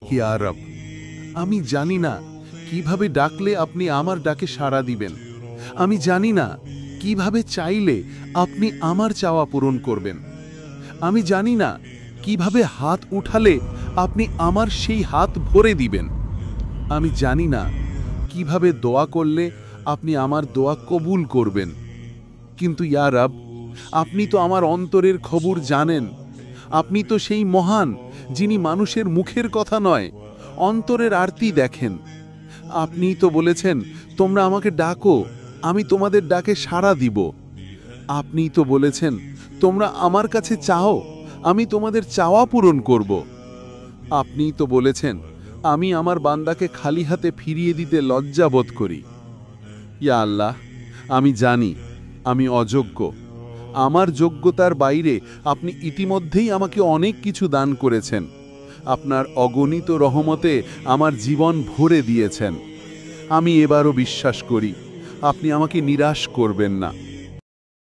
ইয়া রব, আমি জানি না কিভাবে ডাকলে আপনি আমার ডাকে সাড়া দিবেন। আমি জানি না কিভাবে চাইলে আপনি আমার চাওয়া পূরণ করবেন। আমি জানি না কিভাবে হাত উঠালে আপনি আমার সেই হাত ভরে দিবেন। আমি জানি না কিভাবে দোয়া করলে আপনি আমার দোয়া কবুল করবেন। কিন্তু ইয়া রব, আপনি তো আমার অন্তরের খবর জানেন। আপনি তো সেই মহান যিনি মানুষের মুখের কথা নয়, অন্তরের আরতি দেখেন। আপনিই তো বলেছেন, তোমরা আমাকে ডাকো, আমি তোমাদের ডাকে সাড়া দিব। আপনিই তো বলেছেন, তোমরা আমার কাছে চাও, আমি তোমাদের চাওয়া পূরণ করব। আপনিই তো বলেছেন, আমি আমার বান্দাকে খালি হাতে ফিরিয়ে দিতে লজ্জা বোধ করি। ইয়া আল্লাহ, আমি জানি আমি অযোগ্য। আমার যোগ্যতার বাইরে আপনি ইতিমধ্যেই আমাকে অনেক কিছু দান করেছেন। আপনার অগণিত রহমতে আমার জীবন ভরে দিয়েছেন। আমি এবারও বিশ্বাস করি আপনি আমাকে নিরাশ করবেন না।